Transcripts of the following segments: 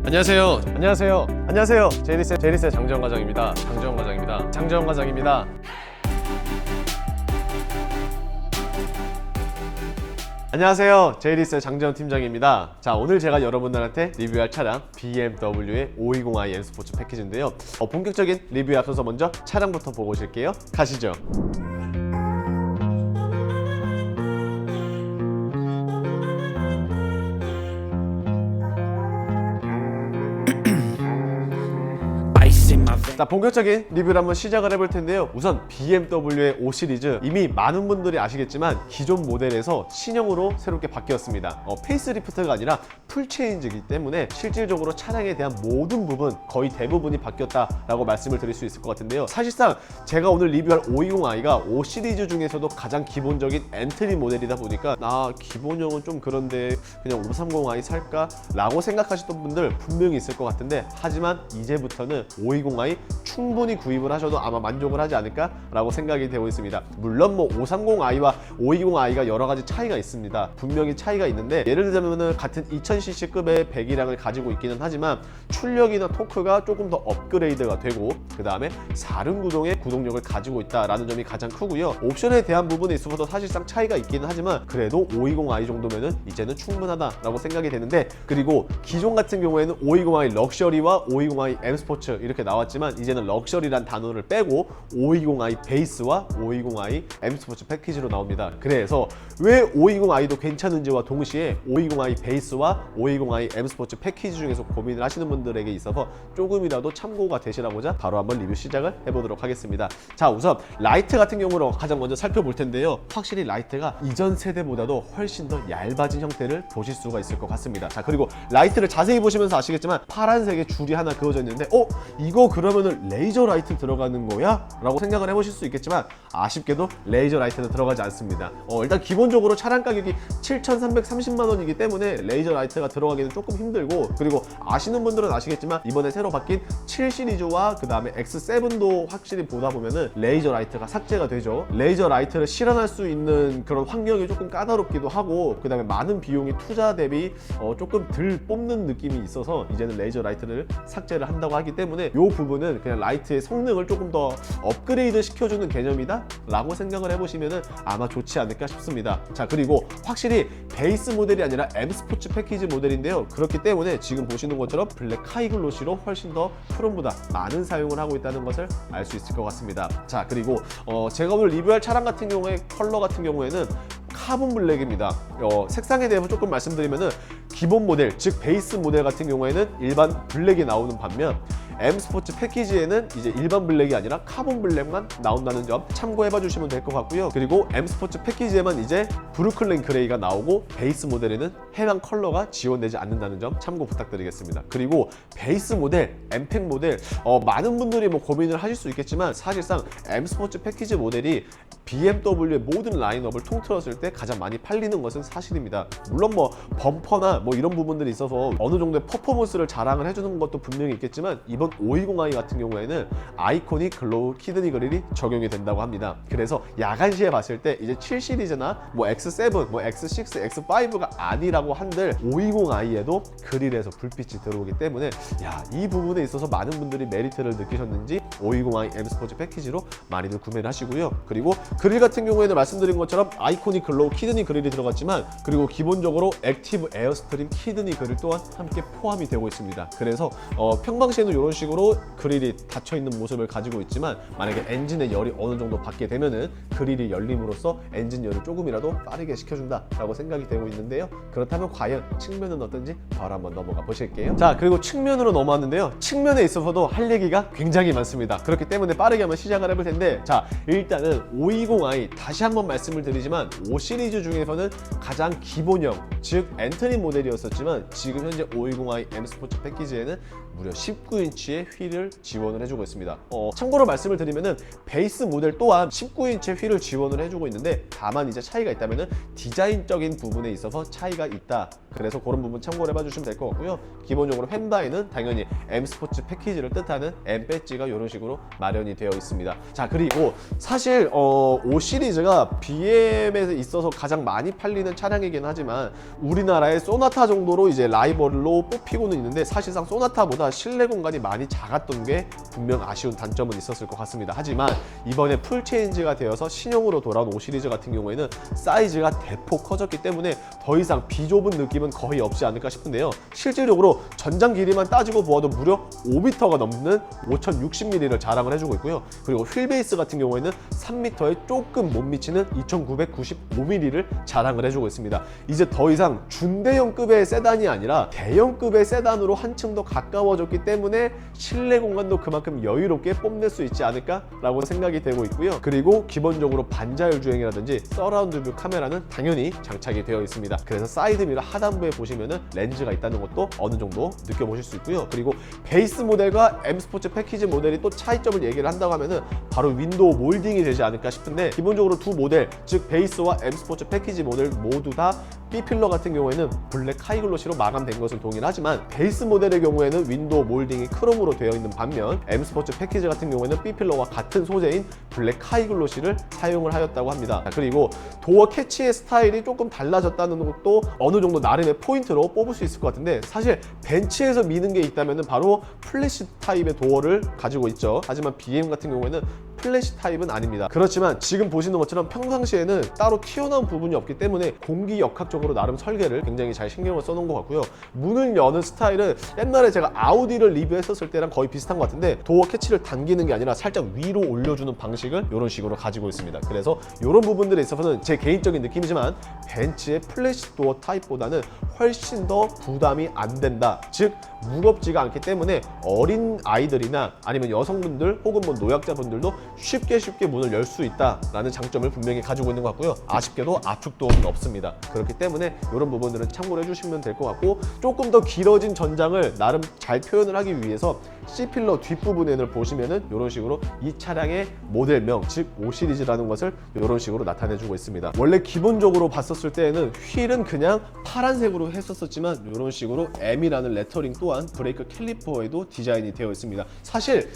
안녕하세요. 안녕하세요. 안녕하세요. 제이리스의 장재원 과장입니다. 장재원 과장입니다. 안녕하세요. 제이리스의 장재원 팀장입니다. 자, 오늘 제가 여러분들한테 리뷰할 차량 BMW의 520i M 스포츠 패키지인데요. 본격적인 리뷰에 앞서서 먼저 차량부터 보고 오실게요. 가시죠. 자, 본격적인 리뷰를 한번 시작을 해볼 텐데요. 우선 BMW의 5 시리즈, 이미 많은 분들이 아시겠지만 기존 모델에서 신형으로 새롭게 바뀌었습니다. 페이스리프트가 아니라 풀체인지이기 때문에 실질적으로 차량에 대한 모든 부분, 거의 대부분이 바뀌었다라고 말씀을 드릴 수 있을 것 같은데요. 사실상 제가 오늘 리뷰할 520i가 5 시리즈 중에서도 가장 기본적인 엔트리 모델이다 보니까 기본형은 좀 그런데 그냥 530i 살까? 라고 생각하셨던 분들 분명히 있을 것 같은데, 하지만 이제부터는 520i 충분히 구입을 하셔도 아마 만족을 하지 않을까 라고 생각이 되고 있습니다. 물론 530i와 520i가 여러 가지 차이가 있습니다. 분명히 차이가 있는데, 예를 들자면 같은 2000cc급의 배기량을 가지고 있기는 하지만 출력이나 토크가 조금 더 업그레이드가 되고, 그 다음에 4륜 구동의 구동력을 가지고 있다라는 점이 가장 크고요. 옵션에 대한 부분에 있어서도 사실상 차이가 있기는 하지만 그래도 520i 정도면은 이제는 충분하다라고 생각이 되는데, 그리고 기존 같은 경우에는 520i 럭셔리와 520i M 스포츠 이렇게 나왔지만, 이제는 럭셔리란 단어를 빼고 520i 베이스와 520i M 스포츠 패키지로 나옵니다. 그래서 왜 520i도 괜찮은지와 동시에 520i 베이스와 520i M 스포츠 패키지 중에서 고민을 하시는 분들에게 있어서 조금이라도 참고가 되시라고자 바로 한번 리뷰 시작을 해보도록 하겠습니다. 자, 우선 라이트 같은 경우로 가장 먼저 살펴볼 텐데요. 확실히 라이트가 이전 세대보다도 훨씬 더 얇아진 형태를 보실 수가 있을 것 같습니다. 자, 그리고 라이트를 자세히 보시면서 아시겠지만 파란색의 줄이 하나 그어져 있는데, 이거 그러면은 레이저 라이트 들어가는 거야? 라고 생각을 해보실 수 있겠지만, 아쉽게도 레이저 라이트는 들어가지 않습니다. 일단 기본적으로 차량 가격이 7,330만 원이기 때문에 레이저 라이트가 들어가기는 조금 힘들고, 그리고 아시는 분들은 아시겠지만 이번에 새로 바뀐 7 시리즈와 그 다음에 X7도 확실히 보다 보면은 레이저 라이트가 삭제가 되죠. 레이저 라이트를 실현할 수 있는 그런 환경이 조금 까다롭기도 하고, 그 다음에 많은 비용이 투자 대비 조금 덜 뽑는 느낌이 있어서 이제는 레이저 라이트를 삭제를 한다고 하기 때문에, 이 부분은 그냥 라이트의 성능을 조금 더 업그레이드 시켜주는 개념이다 라고 생각을 해보시면 아마 좋지 않을까 싶습니다. 자, 그리고 확실히 베이스 모델이 아니라 M 스포츠 패키지 모델인데요. 그렇기 때문에 지금 보시는 것처럼 블랙 카이글로시로 훨씬 더 크롬보다 많은 사용을 하고 있다는 것을 알 수 있을 것 같습니다. 자, 그리고 제가 오늘 리뷰할 차량 같은 경우에 컬러 같은 경우에는 카본 블랙입니다. 색상에 대해서 조금 말씀드리면은, 기본 모델, 즉 베이스 모델 같은 경우에는 일반 블랙이 나오는 반면, M 스포츠 패키지에는 이제 일반 블랙이 아니라 카본 블랙만 나온다는 점 참고해봐 주시면 될 것 같고요. 그리고 M 스포츠 패키지에만 이제 브루클린 그레이가 나오고, 베이스 모델에는 해당 컬러가 지원되지 않는다는 점 참고 부탁드리겠습니다. 그리고 베이스 모델, M팩 모델, 많은 분들이 고민을 하실 수 있겠지만, 사실상 M 스포츠 패키지 모델이 BMW의 모든 라인업을 통틀었을 때 가장 많이 팔리는 것은 사실입니다. 물론 범퍼나 이런 부분들이 있어서 어느 정도의 퍼포먼스를 자랑을 해주는 것도 분명히 있겠지만, 이번 520i 같은 경우에는 아이코닉 글로우 키드니 그릴이 적용이 된다고 합니다. 그래서 야간 시에 봤을 때 이제 7 시리즈나 X7, X6, X5가 아니라고 한들 520i에도 그릴에서 불빛이 들어오기 때문에, 이 부분에 있어서 많은 분들이 메리트를 느끼셨는지 520i M 스포츠 패키지로 많이들 구매를 하시고요. 그리고 그릴 같은 경우에는 말씀드린 것처럼 아이코닉 글로우 키드니 그릴이 들어갔지만, 그리고 기본적으로 액티브 에어스트림 키드니 그릴 또한 함께 포함이 되고 있습니다. 그래서 평상시에는 이런 식으로 그릴이 닫혀있는 모습을 가지고 있지만, 만약에 엔진의 열이 어느 정도 받게 되면은 그릴이 열림으로써 엔진 열을 조금이라도 빠르게 시켜준다 라고 생각이 되고 있는데요. 그렇다면 과연 측면은 어떤지 바로 한번 넘어가 보실게요. 자, 그리고 측면으로 넘어왔는데요. 측면에 있어서도 할 얘기가 굉장히 많습니다. 그렇기 때문에 빠르게 한번 시작을 해볼 텐데, 자, 일단은 520i 다시 한번 말씀을 드리지만 5 시리즈 중에서는 가장 기본형, 즉 엔트리 모델이었었지만, 지금 현재 520i M 스포츠 패키지에는 무려 19인치의 휠을 지원을 해주고 있습니다. 참고로 말씀을 드리면은 베이스 모델 또한 19인치의 휠을 지원을 해주고 있는데, 다만 이제 차이가 있다면은 디자인적인 부분에 있어서 차이가 있다. 그래서 그런 부분 참고를 해봐주시면 될 것 같고요. 기본적으로 휀다이는 당연히 M 스포츠 패키지를 뜻하는 M 배지가 이런 식으로 마련이 되어 있습니다. 자, 그리고 사실 5 시리즈가 BM에 있어서 가장 많이 팔리는 차량이긴 하지만 우리나라의 소나타 정도로 이제 라이벌로 뽑히고는 있는데 사실상 소나타보다 실내 공간이 많이 작았던 게 분명 아쉬운 단점은 있었을 것 같습니다. 하지만 이번에 풀 체인지가 되어서 신형으로 돌아온 5 시리즈 같은 경우에는 사이즈가 대폭 커졌기 때문에 더 이상 비좁은 느낌은 거의 없지 않을까 싶은데요. 실질적으로 전장 길이만 따지고 보아도 무려 5m가 넘는 5060mm를 자랑을 해주고 있고요. 그리고 휠베이스 같은 경우에는 3m에 조금 못 미치는 2995mm를 자랑을 해주고 있습니다. 이제 더 이상 중대형급의 세단이 아니라 대형급의 세단으로 한층 더 가까워졌기 때문에 실내 공간도 그만큼 여유롭게 뽐낼 수 있지 않을까라고 생각이 되고 있고요. 그리고 기본적으로 반자율 주행이라든지 서라운드 뷰 카메라는 당연히 장착이 되어 있습니다. 그래서 사이드미러 하단부에 보시면은 렌즈가 있다는 것도 어느 정도 느껴보실 수 있고요. 그리고 베이스 모델과 M 스포츠 패키지 모델이 또 차이점을 얘기를 한다고 하면은 바로 윈도우 몰딩이 되지 않을까 싶은데, 기본적으로 두 모델, 즉 베이스와 M 스포츠 패키지 모델 모두 다 B필러 같은 경우에는 블랙 하이글로시로 마감된 것은 동일하지만 베이스 모델의 경우에는 윈도우 몰딩이 크롬으로 되어 있는 반면 M 스포츠 패키지 같은 경우에는 B필러와 같은 소재인 블랙 하이글로시를 사용을 하였다고 합니다. 그리고 도어 캐치의 스타일이 조금 달라졌다는 것도 어느 정도 나름의 포인트로 뽑을 수 있을 것 같은데, 사실 벤츠에서 미는 게 있다면 바로 플래시 타입의 도어를 가지고 있죠. 하지만 BM 같은 경우에는 플래시 타입은 아닙니다. 그렇지만 지금 보시는 것처럼 평상시에는 따로 튀어나온 부분이 없기 때문에 공기 역학적으로 나름 설계를 굉장히 잘 신경을 써놓은 것 같고요. 문을 여는 스타일은 옛날에 제가 아우디를 리뷰했었을 때랑 거의 비슷한 것 같은데, 도어 캐치를 당기는 게 아니라 살짝 위로 올려주는 방식을 이런 식으로 가지고 있습니다. 그래서 이런 부분들에 있어서는 제 개인적인 느낌이지만 벤츠의 플래시 도어 타입보다는 훨씬 더 부담이 안 된다, 즉 무겁지가 않기 때문에 어린 아이들이나 아니면 여성분들 혹은 뭐 노약자분들도 쉽게 문을 열 수 있다라는 장점을 분명히 가지고 있는 것 같고요. 아쉽게도 압축 도어는 없습니다. 그렇기 때문에 이런 부분들은 참고를 해주시면 될 것 같고, 조금 더 길어진 전장을 나름 잘 표현을 하기 위해서 C필러 뒷부분을 보시면은 이런 식으로 이 차량의 모델명, 즉 5 시리즈라는 것을 이런 식으로 나타내주고 있습니다. 원래 기본적으로 봤었을 때에는 휠은 그냥 파란색으로 했었지만 이런 식으로 M이라는 레터링 또한 브레이크 캘리퍼에도 디자인이 되어 있습니다. 사실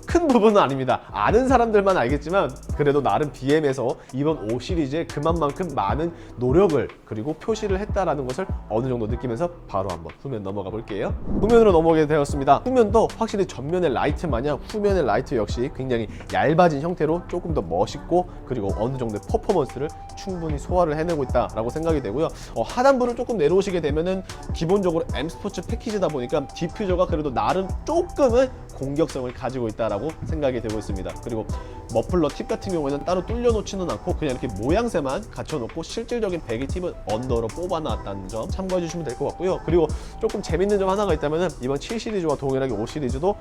큰 부분은 아닙니다. 아는 사람들만 알겠지만 그래도 나름 BM에서 이번 5 시리즈에 그만큼 많은 노력을 그리고 표시를 했다라는 것을 어느 정도 느끼면서 바로 한번 후면 넘어가 볼게요. 후면으로 넘어가게 되었습니다. 후면도 확실히 전면의 라이트 마냥 후면의 라이트 역시 굉장히 얇아진 형태로 조금 더 멋있고 그리고 어느 정도의 퍼포먼스를 충분히 소화를 해내고 있다라고 생각이 되고요. 하단부를 조금 내려오시게 되면은 기본적으로 M 스포츠 패키지다 보니까 디퓨저가 그래도 나름 조금은 공격성을 가지고 있다라고 생각이 되고 있습니다. 그리고 머플러 팁 같은 경우에는 따로 뚫려 놓지는 않고 그냥 이렇게 모양새만 갖춰 놓고 실질적인 배기 팁은 언더로 뽑아 놨다는 점 참고해 주시면 될 것 같고요. 그리고 조금 재밌는 점 하나가 있다면 이번 7 시리즈와 동일하게 5 시리즈도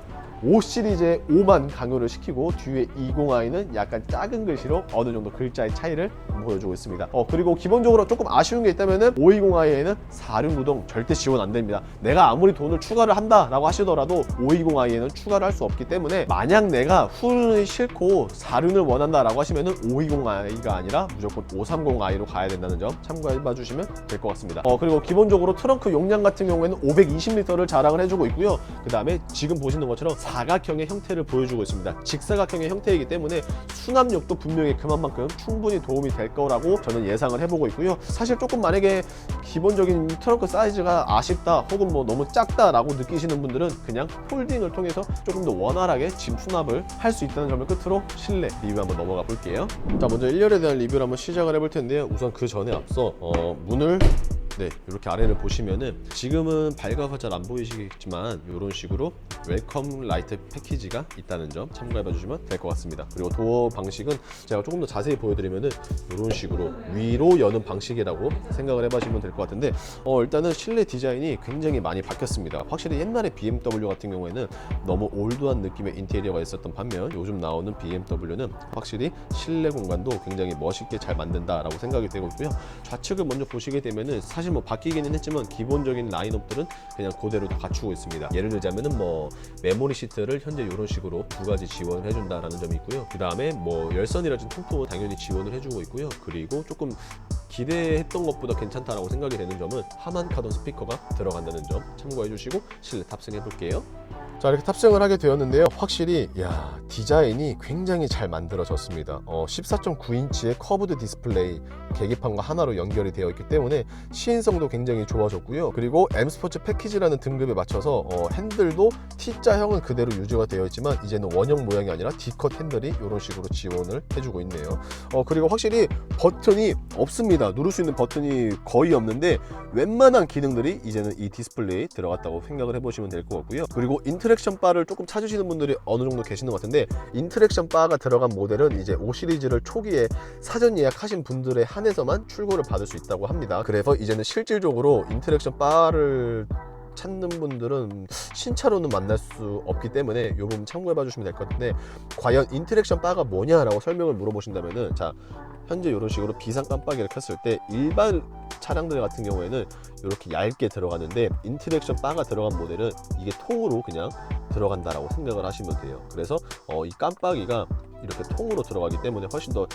5 시리즈의 5만 강요를 시키고 뒤에 20i는 약간 작은 글씨로 어느 정도 글자의 차이를 보여주고 있습니다. 그리고 기본적으로 조금 아쉬운 게 있다면은 520i에는 4륜구동 절대 지원 안 됩니다. 내가 아무리 돈을 추가를 한다라고 하시더라도 520i에는 추가를 할 수 없기 때문에, 만약 내가 후륜이 싫고 4륜을 원한다라고 하시면은 520i가 아니라 무조건 530i로 가야 된다는 점 참고해 봐주시면 될 것 같습니다. 그리고 기본적으로 트렁크 용량 같은 경우에는 520L를 자랑을 해주고 있고요. 그 다음에 지금 보시는 것처럼 사각형의 형태를 보여주고 있습니다. 직사각형의 형태이기 때문에 수납력도 분명히 그만큼 충분히 도움이 될 거라고 저는 예상을 해보고 있고요. 사실 조금 만약에 기본적인 트렁크 사이즈가 아쉽다 혹은 뭐 너무 작다라고 느끼시는 분들은 그냥 폴딩을 통해서 조금 더 원활하게 짐 수납을 할 수 있다는 점을 끝으로 실내 리뷰 한번 넘어가 볼게요. 자, 먼저 1열에 대한 리뷰를 한번 시작을 해볼 텐데요. 우선 그 전에 앞서 문을 이렇게 아래를 보시면은 지금은 밝아서 잘 안 보이시겠지만 이런 식으로 웰컴 라이트 패키지가 있다는 점 참고해 봐주시면 될 것 같습니다. 그리고 도어 방식은 제가 조금 더 자세히 보여드리면은 이런 식으로 위로 여는 방식이라고 생각을 해보시면 될 것 같은데, 일단은 실내 디자인이 굉장히 많이 바뀌었습니다. 확실히 옛날에 BMW 같은 경우에는 너무 올드한 느낌의 인테리어가 있었던 반면 요즘 나오는 BMW는 확실히 실내 공간도 굉장히 멋있게 잘 만든다라고 생각이 되고 있고요. 좌측을 먼저 보시게 되면은 사실 사실 뭐 바뀌기는 했지만 기본적인 라인업들은 그냥 그대로 다 갖추고 있습니다. 예를 들자면은 뭐 메모리 시트를 현재 이런 식으로 두 가지 지원을 해준다라는 점이 있고요. 그 다음에 뭐 열선이라든지 통풍은 당연히 지원을 해주고 있고요. 그리고 조금 기대했던 것보다 괜찮다라고 생각이 되는 점은 하만 카돈 스피커가 들어간다는 점 참고해 주시고 실내 탑승해 볼게요. 자, 이렇게 탑승을 하게 되었는데요. 확실히 디자인이 굉장히 잘 만들어졌습니다. 14.9인치의 커브드 디스플레이 계기판과 하나로 연결이 되어 있기 때문에 시인성도 굉장히 좋아졌고요. 그리고 M 스포츠 패키지라는 등급에 맞춰서 핸들도 T자형은 그대로 유지가 되어 있지만 이제는 원형 모양이 아니라 D컷 핸들이 이런 식으로 지원을 해주고 있네요. 그리고 확실히 버튼이 없습니다. 누를 수 있는 버튼이 거의 없는데 웬만한 기능들이 이제는 이 디스플레이에 들어갔다고 생각을 해보시면 될 것 같고요. 그리고 인터랙션 바를 조금 찾으시는 분들이 어느 정도 계시는 것 같은데, 인터랙션 바가 들어간 모델은 이제 5 시리즈를 초기에 사전 예약하신 분들에 한해서만 출고를 받을 수 있다고 합니다. 그래서 이제는 실질적으로 인터랙션 바를 찾는 분들은 신차로는 만날 수 없기 때문에 이 부분 참고해 봐 주시면 될 것 같은데, 과연 인터랙션 바가 뭐냐라고 설명을 물어보신다면은, 자, 현재 이런 식으로 비상 깜빡이를 켰을 때 일반 차량들 같은 경우에는 이렇게 얇게 들어가는데, 인터랙션 바가 들어간 모델은 이게 통으로 그냥 들어간다라고 생각을 하시면 돼요. 그래서 이 깜빡이가 이렇게 통으로 들어가기 때문에 훨씬 더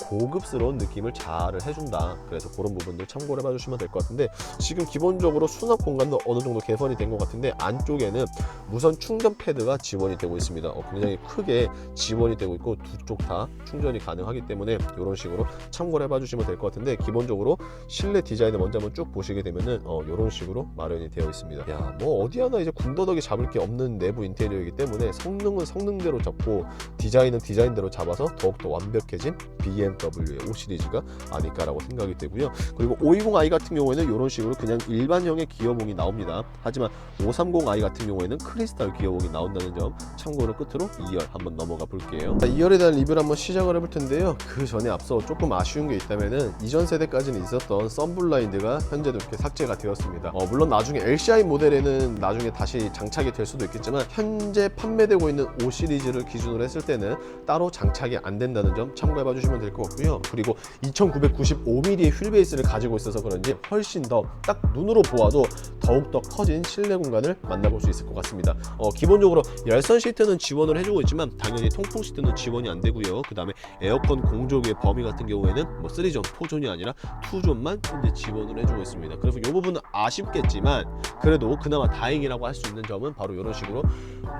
고급스러운 느낌을 잘 해준다. 그래서 그런 부분들 참고를 해봐주시면 될 것 같은데, 지금 기본적으로 수납 공간도 어느 정도 개선이 된 것 같은데, 안쪽에는 무선 충전 패드가 지원이 되고 있습니다. 굉장히 크게 지원이 되고 있고 두 쪽 다 충전이 가능하기 때문에 이런 식으로 참고를 해봐주시면 될 것 같은데, 기본적으로 실내 디자인을 먼저 한번 쭉 보시게 되면은 이런 식으로 마련이 되어 있습니다. 뭐 어디 하나 이제 군더더기 잡을 게 없는 내부 인테리어이기 때문에 성능은 성능대로 잡고 디자인은 디자인대로 잡아서 더욱더 완벽해진 BMW의 5 시리즈가 아닐까라고 생각이 되고요. 그리고 520i 같은 경우에는 이런 식으로 그냥 일반형의 기어봉이 나옵니다. 하지만 530i 같은 경우에는 크리스탈 기어봉이 나온다는 점 참고를 끝으로 2열 한번 넘어가 볼게요. 2열에 대한 리뷰를 한번 시작을 해볼 텐데요. 그 전에 앞서 조금 아쉬운 게 있다면은, 이전 세대까지는 있었던 썬블라인드가 현재도 이렇게 삭제가 되었습니다. 물론 나중에 LCI 모델에는 나중에 다시 장착이 될 수도 있겠지만, 현재 판매되고 있는 5 시리즈를 기준으로 했을 때는 따로 장착이 안 된다는 점 참고해 봐 주시면 될 것 같고요. 그리고 2995mm의 휠베이스를 가지고 있어서 그런지 훨씬 더 딱 눈으로 보아도 더욱더 커진 실내 공간을 만나볼 수 있을 것 같습니다. 기본적으로 열선 시트는 지원을 해주고 있지만 당연히 통풍 시트는 지원이 안 되고요. 그 다음에 에어컨 공조기의 범위 같은 경우에는 뭐 3존, 4존이 아니라 2존만 현재 지원을 해주고 있습니다. 그래서 이 부분은 아쉽겠지만 그래도 그나마 다행이라고 할 수 있는 점은 바로 이런 식으로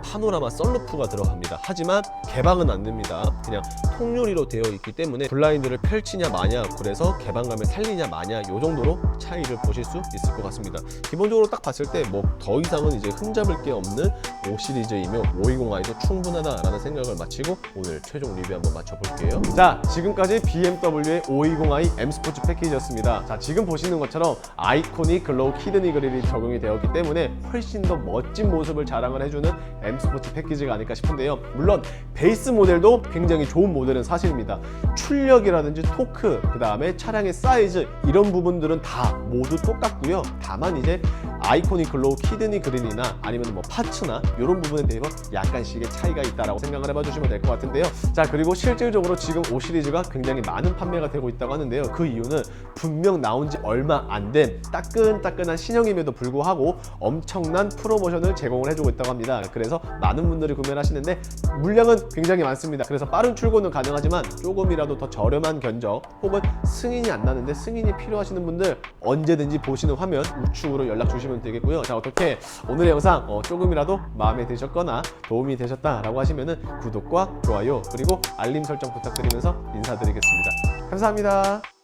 파노라마 썬루프가 들어갑니다. 하지만 개방은 안 됩니다. 그냥 통유리로 되어 있기 때문에 블라인드를 펼치냐 마냐, 그래서 개방감을 살리냐 마냐, 이 정도로 차이를 보실 수 있을 것 같습니다. 기본적으로 딱 봤을 때 뭐 더 이상은 이제 흠잡을 게 없는 5 시리즈이며 520i도 충분하다라는 생각을 마치고 오늘 최종 리뷰 한번 맞춰볼게요. 자, 지금까지 BMW의 520i M 스포츠 패키지였습니다. 자, 지금 보시는 것처럼 아이코닉 글로우 키드니 그릴이 적용이 되었기 때문에 훨씬 더 멋진 모습을 자랑을 해주는 M 스포츠 패키지가 아닐까 싶은데요. 물론 베이스 모델도 굉장히 좋은 모델은 사실입니다. 출력이라든지 토크, 그 다음에 차량의 사이즈, 이런 부분들은 다 모두 똑같고요. 다만 이제 아이코닉 글로우 키드니 그릴이나 아니면 뭐 파츠나 이런 부분에 대해서 약간씩의 차이가 있다라고 생각을 해봐 주시면 될 것 같은데요. 자, 그리고 실질적으로 지금 5 시리즈가 굉장히 많은 판매가 되고 있다고 하는데요. 그 이유는 분명 나온 지 얼마 안 된 따끈따끈한 신형임에도 불구하고 엄청난 프로모션을 제공을 해주고 있다고 합니다. 그래서 많은 분들이 구매를 하시는데 물량은 굉장히 많습니다. 그래서 빠른 출고는 가능하지만 조금이라도 더 저렴한 견적 혹은 승인이 안 나는데 승인이 필요하시는 분들 언제든지 보시는 화면 우측으로 연락 주시면 되겠고요. 자, 어떻게 오늘의 영상 조금이라도 마음에 드셨거나 도움이 되셨다라고 하시면은 구독과 좋아요 그리고 알림 설정 부탁드리면서 인사드리겠습니다. 감사합니다.